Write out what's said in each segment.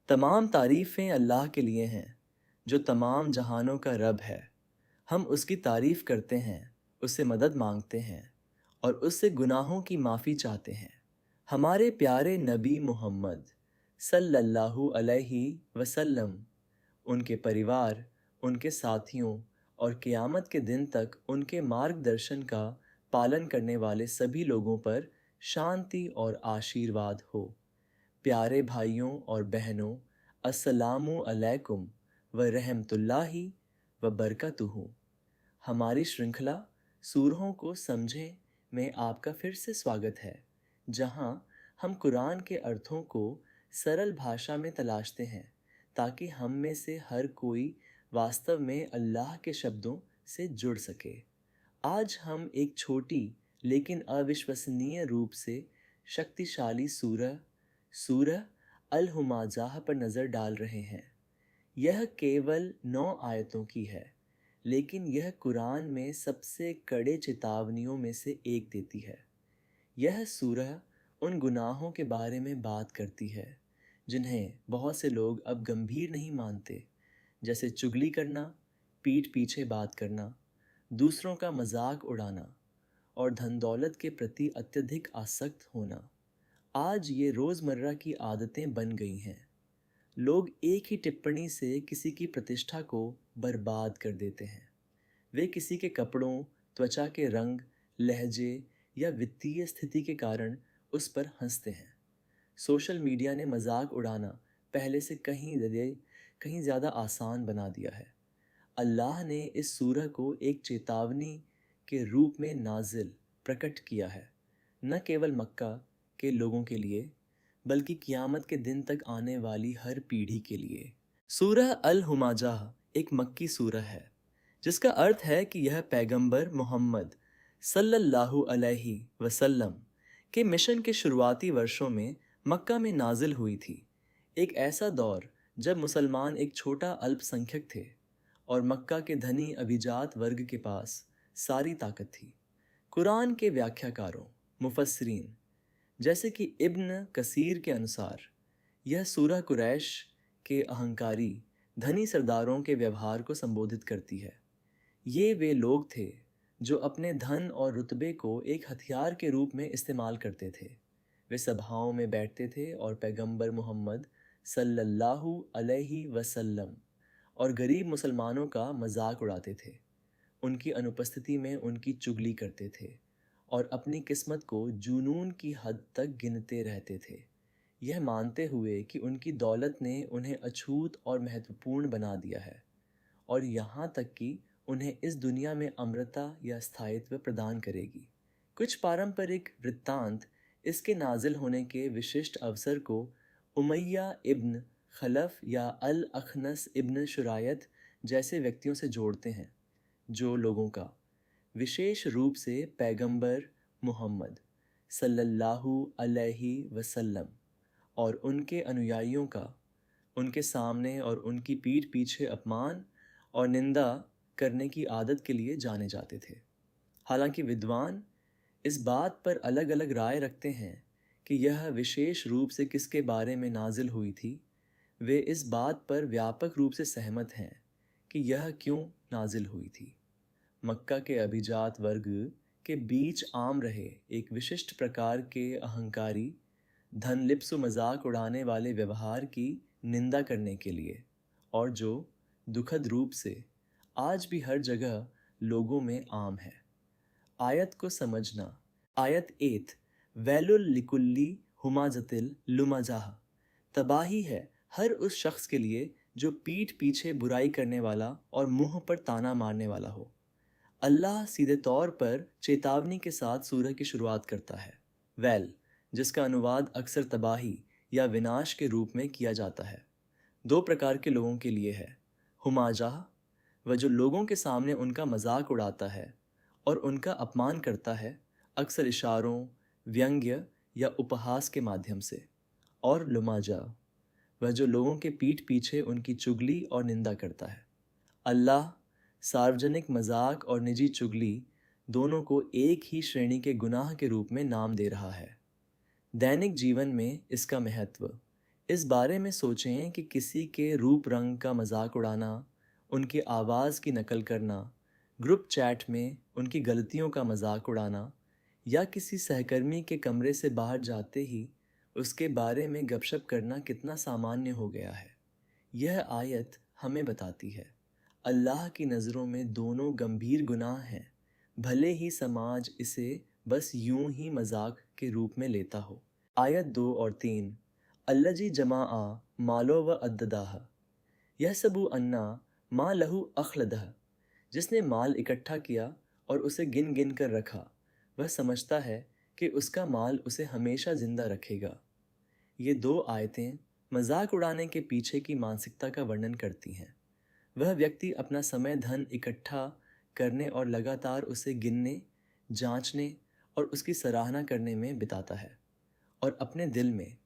तमाम तारीफ़ें अल्लाह के लिए हैं, जो तमाम जहानों का रब है। हम उसकी तारीफ़ करते हैं, उससे मदद मांगते हैं और उससे गुनाहों की माफ़ी चाहते हैं। हमारे प्यारे नबी मोहम्मद सल्लल्लाहु अलैहि वसल्लम, उनके परिवार, उनके साथियों और क़यामत के दिन तक उनके मार्गदर्शन का पालन करने वाले सभी लोगों पर शांति और आशीर्वाद हो। प्यारे भाइयों और बहनों, अस्सलामु अलैकुम व रहमतुल्लाहि व बरकatuहू। हमारी श्रृंखला सूरहों को समझें में आपका फिर से स्वागत है, जहां हम कुरान के अर्थों को सरल भाषा में तलाशते हैं ताकि हम में से हर कोई वास्तव में अल्लाह के शब्दों से जुड़ सके। आज हम एक छोटी लेकिन अविश्वसनीय रूप से शक्तिशाली सूरह सूरह अल हुमाज़ाह पर नज़र डाल रहे हैं। यह केवल 9 आयतों की है, लेकिन यह कुरान में सबसे कड़े चेतावनियों में से एक देती है। यह सूरह उन गुनाहों के बारे में बात करती है जिन्हें बहुत से लोग अब गंभीर नहीं मानते, जैसे चुगली करना, पीठ पीछे बात करना, दूसरों का मजाक उड़ाना और धन दौलत के प्रति अत्यधिक आसक्त होना। आज ये रोज़मर्रा की आदतें बन गई हैं। लोग एक ही टिप्पणी से किसी की प्रतिष्ठा को बर्बाद कर देते हैं। वे किसी के कपड़ों, त्वचा के रंग, लहजे या वित्तीय स्थिति के कारण उस पर हंसते हैं। सोशल मीडिया ने मजाक उड़ाना पहले से कहीं ज़्यादा आसान बना दिया है। अल्लाह ने इस सूरह को एक चेतावनी के रूप में नाजिल प्रकट किया है, न केवल मक्का के लोगों के लिए बल्कि क़यामत के दिन तक आने वाली हर पीढ़ी के लिए। सूरह अल हुमाज़ाह एक मक्की सूरह है, जिसका अर्थ है कि यह पैगंबर मोहम्मद सल्लल्लाहु अलैहि वसल्लम के मिशन के शुरुआती वर्षों में मक्का में नाजिल हुई थी। एक ऐसा दौर जब मुसलमान एक छोटा अल्पसंख्यक थे और मक्का के धनी अभिजात वर्ग के पास सारी ताकत थी। कुरान के व्याख्याकारों, मुफस्सिरीन जैसे कि इब्न कसीर के अनुसार यह सूरह कुरैश के अहंकारी धनी सरदारों के व्यवहार को संबोधित करती है। ये वे लोग थे जो अपने धन और रुतबे को एक हथियार के रूप में इस्तेमाल करते थे। वे सभाओं में बैठते थे और पैगंबर मोहम्मद सल्लल्लाहु अलैहि वसल्लम और गरीब मुसलमानों का मजाक उड़ाते थे। उनकी अनुपस्थिति में उनकी चुगली करते थे और अपनी किस्मत को जुनून की हद तक गिनते रहते थे, यह मानते हुए कि उनकी दौलत ने उन्हें अछूत और महत्वपूर्ण बना दिया है और यहाँ तक कि उन्हें इस दुनिया में अमरता या स्थायित्व प्रदान करेगी। कुछ पारंपरिक वृत्तांत इसके नाजिल होने के विशिष्ट अवसर को उमैया इब्न खलफ या अल अखनस इब्न शुरायत जैसे व्यक्तियों से जोड़ते हैं, जो लोगों का, विशेष रूप से पैगंबर मोहम्मद सल्लल्लाहु अलैहि वसल्लम और उनके अनुयायियों का उनके सामने और उनकी पीठ पीछे अपमान और निंदा करने की आदत के लिए जाने जाते थे। हालांकि विद्वान इस बात पर अलग अलग राय रखते हैं कि यह विशेष रूप से किसके बारे में नाजिल हुई थी। वे इस बात पर व्यापक रूप से सहमत हैं कि यह क्यों नाजिल हुई थी। मक्का के अभिजात वर्ग के बीच आम रहे एक विशिष्ट प्रकार के अहंकारी, धनलिप्स मजाक उड़ाने वाले व्यवहार की निंदा करने के लिए, और जो दुखद रूप से आज भी हर जगह लोगों में आम है। आयत को समझना। आयत एत वैलुल लिकुल्ली हुमाजतिल लुमाजाह, तबाही है हर उस शख्स के लिए जो पीठ पीछे बुराई करने वाला और मुंह पर ताना मारने वाला हो। अल्लाह सीधे तौर पर चेतावनी के साथ सूरह की शुरुआत करता है। वैल, जिसका अनुवाद अक्सर तबाही या विनाश के रूप में किया जाता है, दो प्रकार के लोगों के लिए है। हुमाजाह, वह जो लोगों के सामने उनका मजाक उड़ाता है और उनका अपमान करता है, अक्सर इशारों, व्यंग्य या उपहास के माध्यम से। और लुमाजा, वह जो लोगों के पीठ पीछे उनकी चुगली और निंदा करता है। अल्लाह सार्वजनिक मजाक और निजी चुगली दोनों को एक ही श्रेणी के गुनाह के रूप में नाम दे रहा है। दैनिक जीवन में इसका महत्व इस बारे में सोचें कि किसी के रूप रंग का मजाक उड़ाना, उनकी आवाज़ की नकल करना, ग्रुप चैट में उनकी गलतियों का मजाक उड़ाना या किसी सहकर्मी के कमरे से बाहर जाते ही उसके बारे में गपशप करना कितना सामान्य हो गया है। यह आयत हमें बताती है अल्लाह की नज़रों में दोनों गंभीर गुनाह हैं, भले ही समाज इसे बस यूं ही मजाक के रूप में लेता हो। आयत 2 और 3, अल्लजी जमाआ मालो व अद्दाह यह सबू अन्ना मा लहू अखलदह, जिसने माल इकट्ठा किया और उसे गिन गिन कर रखा, वह समझता है कि उसका माल उसे हमेशा जिंदा रखेगा। ये दो आयतें मजाक उड़ाने के पीछे की मानसिकता का वर्णन करती हैं। वह व्यक्ति अपना समय धन इकट्ठा करने और लगातार उसे गिनने, जांचने और उसकी सराहना करने में बिताता है, और अपने दिल में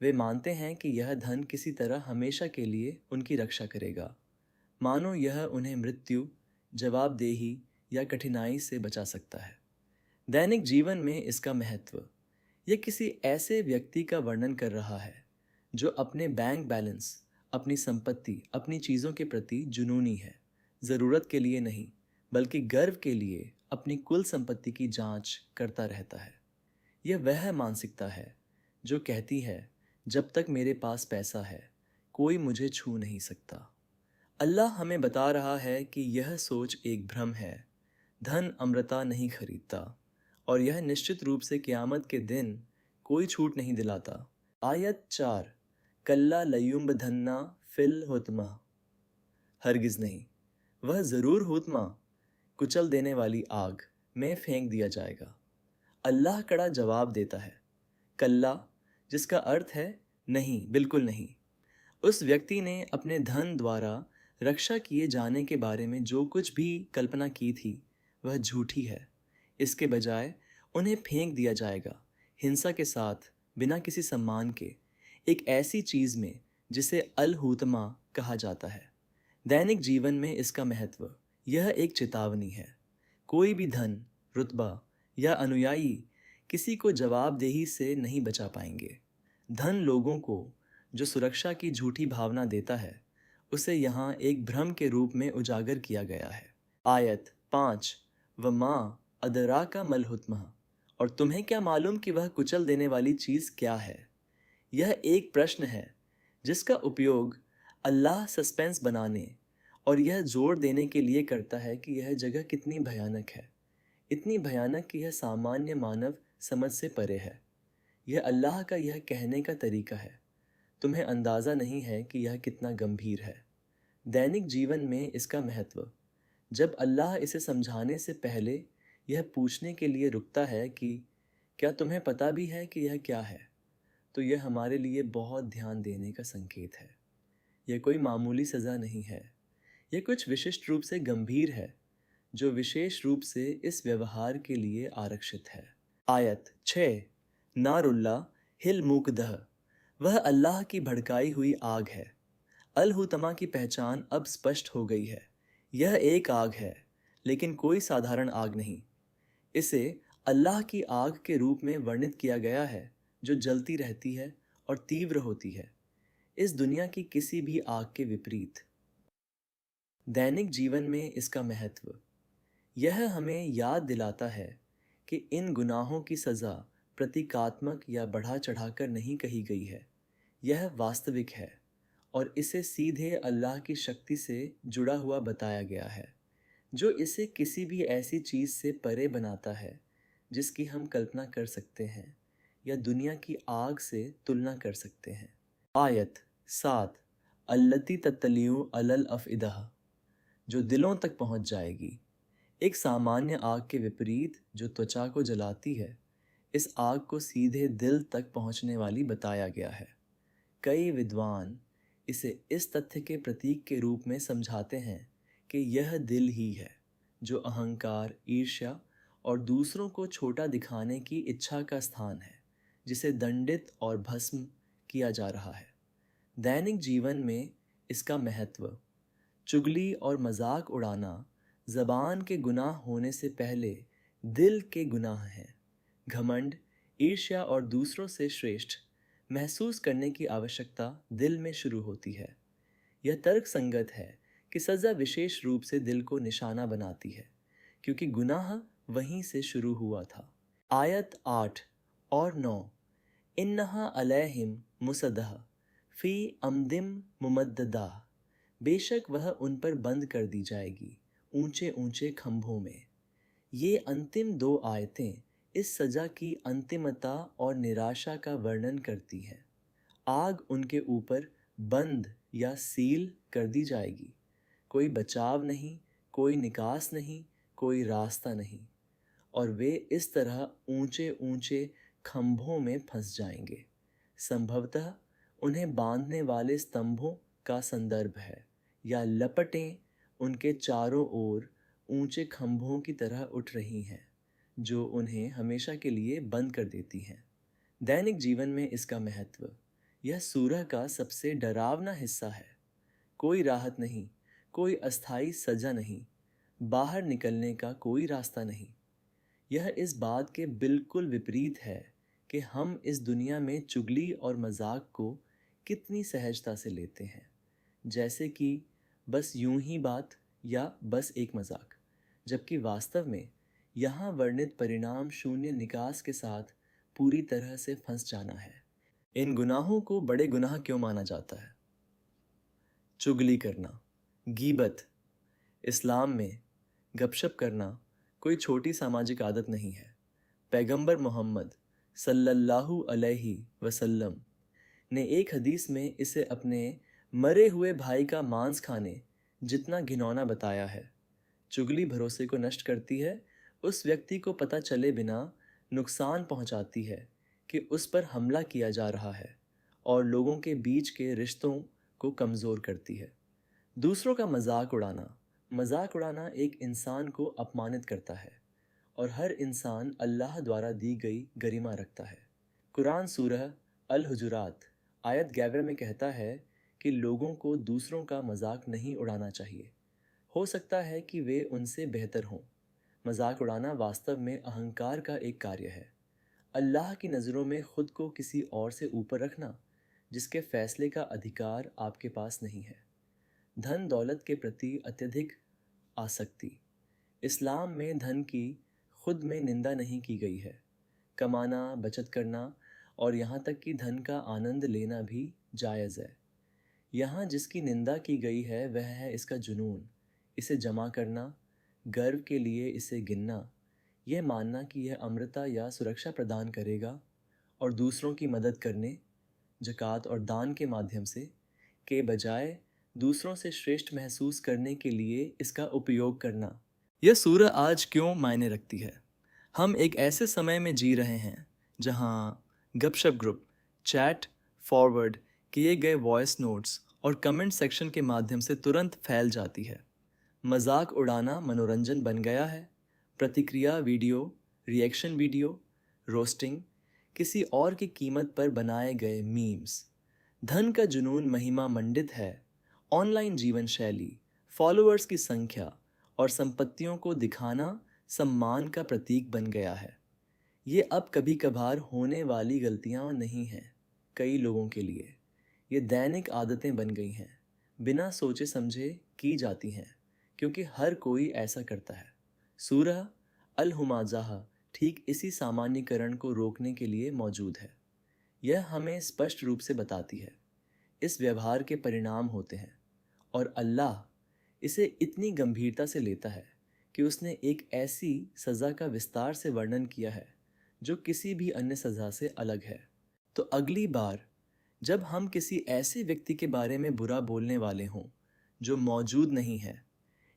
वे मानते हैं कि यह धन किसी तरह हमेशा के लिए उनकी रक्षा करेगा, मानो यह उन्हें मृत्यु, जवाबदेही या कठिनाई से बचा सकता है। दैनिक जीवन में इसका महत्व, यह किसी ऐसे व्यक्ति का वर्णन कर रहा है जो अपने बैंक बैलेंस, अपनी संपत्ति, अपनी चीज़ों के प्रति जुनूनी है, ज़रूरत के लिए नहीं बल्कि गर्व के लिए अपनी कुल संपत्ति की जांच करता रहता है। यह वह मानसिकता है जो कहती है जब तक मेरे पास पैसा है कोई मुझे छू नहीं सकता। अल्लाह हमें बता रहा है कि यह सोच एक भ्रम है। धन अमरता नहीं खरीदता और यह निश्चित रूप से क़यामत के दिन कोई छूट नहीं दिलाता। आयत 4, कल्ला लयुम्ब धन्ना फिल हुतमा, हरगिज़ नहीं, वह ज़रूर हुतमा, कुचल देने वाली आग में फेंक दिया जाएगा। अल्लाह कड़ा जवाब देता है, कल्ला, जिसका अर्थ है नहीं, बिल्कुल नहीं। उस व्यक्ति ने अपने धन द्वारा रक्षा किए जाने के बारे में जो कुछ भी कल्पना की थी वह झूठी है। इसके बजाय उन्हें फेंक दिया जाएगा, हिंसा के साथ, बिना किसी सम्मान के, एक ऐसी चीज़ में जिसे अल हुतमा कहा जाता है। दैनिक जीवन में इसका महत्व, यह एक चेतावनी है। कोई भी धन, रुतबा या अनुयायी किसी को जवाबदेही से नहीं बचा पाएंगे। धन लोगों को जो सुरक्षा की झूठी भावना देता है उसे यहाँ एक भ्रम के रूप में उजागर किया गया है। आयत 5, व माँ अदरा का मलहुतमा, और तुम्हें क्या मालूम कि वह कुचल देने वाली चीज़ क्या है। यह एक प्रश्न है जिसका उपयोग अल्लाह सस्पेंस बनाने और यह जोर देने के लिए करता है कि यह जगह कितनी भयानक है, इतनी भयानक कि यह सामान्य मानव समझ से परे है। यह अल्लाह का यह कहने का तरीका है, तुम्हें अंदाज़ा नहीं है कि यह कितना गंभीर है। दैनिक जीवन में इसका महत्व, जब अल्लाह इसे समझाने से पहले यह पूछने के लिए रुकता है कि क्या तुम्हें पता भी है कि यह क्या है, तो यह हमारे लिए बहुत ध्यान देने का संकेत है। यह कोई मामूली सज़ा नहीं है, यह कुछ विशिष्ट रूप से गंभीर है जो विशेष रूप से इस व्यवहार के लिए आरक्षित है। आयत 6, नारुल्ला हिल मुकदह, वह अल्लाह की भड़काई हुई आग है। अल हुतमा की पहचान अब स्पष्ट हो गई है। यह एक आग है, लेकिन कोई साधारण आग नहीं। इसे अल्लाह की आग के रूप में वर्णित किया गया है जो जलती रहती है और तीव्र होती है, इस दुनिया की किसी भी आग के विपरीत। दैनिक जीवन में इसका महत्व, यह हमें याद दिलाता है कि इन गुनाहों की सज़ा प्रतीकात्मक या बढ़ा चढ़ाकर नहीं कही गई है। यह वास्तविक है और इसे सीधे अल्लाह की शक्ति से जुड़ा हुआ बताया गया है, जो इसे किसी भी ऐसी चीज़ से परे बनाता है जिसकी हम कल्पना कर सकते हैं या दुनिया की आग से तुलना कर सकते हैं। आयत 7, अल्लती तत्तलियु अलल अफ़इदह, जो दिलों तक पहुंच जाएगी। एक सामान्य आग के विपरीत जो त्वचा को जलाती है, इस आग को सीधे दिल तक पहुंचने वाली बताया गया है। कई विद्वान इसे इस तथ्य के प्रतीक के रूप में समझाते हैं कि यह दिल ही है जो अहंकार, ईर्ष्या और दूसरों को छोटा दिखाने की इच्छा का स्थान है, जिसे दंडित और भस्म किया जा रहा है। दैनिक जीवन में इसका महत्व, चुगली और मजाक उड़ाना ज़बान के गुनाह होने से पहले दिल के गुनाह हैं। घमंड, ईर्ष्या और दूसरों से श्रेष्ठ महसूस करने की आवश्यकता दिल में शुरू होती है। यह तर्क संगत है कि सज़ा विशेष रूप से दिल को निशाना बनाती है, क्योंकि गुनाह वहीं से शुरू हुआ था। आयत 8 और 9, इन्नहा अलैहिम मुसद्दह फ़ी अमदिम मुमद्ददा, बेशक वह उन पर बंद कर दी जाएगी ऊंचे ऊंचे खंभों में। ये अंतिम दो आयतें इस सज़ा की अंतिमता और निराशा का वर्णन करती हैं। आग उनके ऊपर बंद या सील कर दी जाएगी। कोई बचाव नहीं, कोई निकास नहीं, कोई रास्ता नहीं, और वे इस तरह ऊंचे ऊंचे खंभों में फंस जाएंगे। संभवतः उन्हें बांधने वाले स्तंभों का संदर्भ है, या लपटें उनके चारों ओर ऊंचे खंभों की तरह उठ रही हैं जो उन्हें हमेशा के लिए बंद कर देती हैं। दैनिक जीवन में इसका महत्व, यह सूरह का सबसे डरावना हिस्सा है। कोई राहत नहीं, कोई अस्थाई सजा नहीं, बाहर निकलने का कोई रास्ता नहीं। यह इस बात के बिल्कुल विपरीत है कि हम इस दुनिया में चुगली और मजाक को कितनी सहजता से लेते हैं, जैसे कि बस यूं ही बात या बस एक मजाक, जबकि वास्तव में यहाँ वर्णित परिणाम शून्य निकास के साथ पूरी तरह से फंस जाना है। इन गुनाहों को बड़े गुनाह क्यों माना जाता है? चुगली करना, गीबत। इस्लाम में गपशप करना कोई छोटी सामाजिक आदत नहीं है। पैगंबर मोहम्मद सल्लल्लाहु अलैहि वसल्लम ने एक हदीस में इसे अपने मरे हुए भाई का मांस खाने जितना घिनौना बताया है। चुगली भरोसे को नष्ट करती है, उस व्यक्ति को पता चले बिना नुकसान पहुंचाती है कि उस पर हमला किया जा रहा है, और लोगों के बीच के रिश्तों को कमज़ोर करती है। दूसरों का मजाक उड़ाना एक इंसान को अपमानित करता है, और हर इंसान अल्लाह द्वारा दी गई गरिमा रखता है। कुरान सूरह अल हुजुरात आयत 11 में कहता है कि लोगों को दूसरों का मजाक नहीं उड़ाना चाहिए। हो सकता है कि वे उनसे बेहतर हों। मजाक उड़ाना वास्तव में अहंकार का एक कार्य है। अल्लाह की नज़रों में खुद को किसी और से ऊपर रखना, जिसके फैसले का अधिकार आपके पास नहीं है। धन दौलत के प्रति अत्यधिक आसक्ति। इस्लाम में धन की खुद में निंदा नहीं की गई है। कमाना, बचत करना और यहाँ तक कि धन का आनंद लेना भी जायज़ है। यहाँ जिसकी निंदा की गई है वह है इसका जुनून, इसे जमा करना, गर्व के लिए इसे गिनना, यह मानना कि यह अमृता या सुरक्षा प्रदान करेगा, और दूसरों की मदद करने, ज़कात और दान के माध्यम से के बजाय दूसरों से श्रेष्ठ महसूस करने के लिए इसका उपयोग करना। यह सूरह आज क्यों मायने रखती है? हम एक ऐसे समय में जी रहे हैं जहाँ गपशप ग्रुप, चैट, फॉरवर्ड किए गए वॉइस नोट्स और कमेंट सेक्शन के माध्यम से तुरंत फैल जाती है। मजाक उड़ाना मनोरंजन बन गया है। प्रतिक्रिया वीडियो, रिएक्शन वीडियो, रोस्टिंग, किसी और की कीमत पर बनाए गए मीम्स। धन का जुनून महिमा मंडित है। ऑनलाइन जीवन शैली, फॉलोअर्स की संख्या और संपत्तियों को दिखाना सम्मान का प्रतीक बन गया है। ये अब कभी कभार होने वाली गलतियां नहीं हैं। कई लोगों के लिए ये दैनिक आदतें बन गई हैं, बिना सोचे समझे की जाती हैं, क्योंकि हर कोई ऐसा करता है। सूरह अल हुमाज़ाह ठीक इसी सामान्यीकरण को रोकने के लिए मौजूद है। यह हमें स्पष्ट रूप से बताती है इस व्यवहार के परिणाम होते हैं, और अल्लाह इसे इतनी गंभीरता से लेता है कि उसने एक ऐसी सज़ा का विस्तार से वर्णन किया है जो किसी भी अन्य सज़ा से अलग है। तो अगली बार जब हम किसी ऐसे व्यक्ति के बारे में बुरा बोलने वाले हों जो मौजूद नहीं है,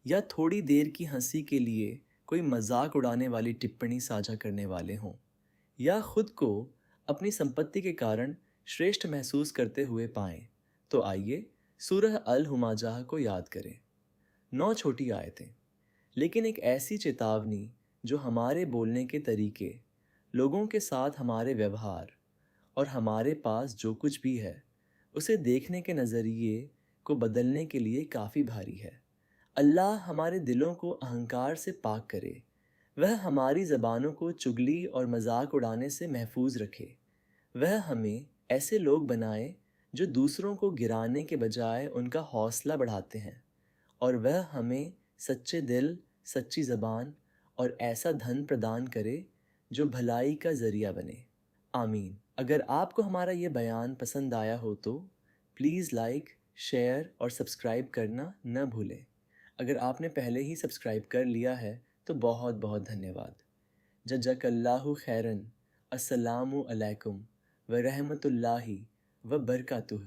या थोड़ी देर की हंसी के लिए कोई मजाक उड़ाने वाली टिप्पणी साझा करने वाले हों, या खुद को अपनी संपत्ति के कारण श्रेष्ठ महसूस करते हुए पाएं, तो आइए सूरह अल हुमाज़ाह को याद करें। 9 छोटी आयतें, लेकिन एक ऐसी चेतावनी जो हमारे बोलने के तरीके, लोगों के साथ हमारे व्यवहार और हमारे पास जो कुछ भी है उसे देखने के नज़रिए को बदलने के लिए काफ़ी भारी है। अल्लाह हमारे दिलों को अहंकार से पाक करे। वह हमारी ज़बानों को चुगली और मजाक उड़ाने से महफूज रखे। वह हमें ऐसे लोग बनाए जो दूसरों को गिराने के बजाय उनका हौसला बढ़ाते हैं, और वह हमें सच्चे दिल, सच्ची ज़बान और ऐसा धन प्रदान करे जो भलाई का ज़रिया बने। आमीन। अगर आपको हमारा ये बयान पसंद आया हो तो प्लीज़ लाइक, शेयर और सब्सक्राइब करना न भूलें। अगर आपने पहले ही सब्सक्राइब कर लिया है तो बहुत बहुत धन्यवाद। जज़ाकल्लाहु खैरन। अस्सलामु अलैकुम व रहमतुल्लाहि व बरकातुहू।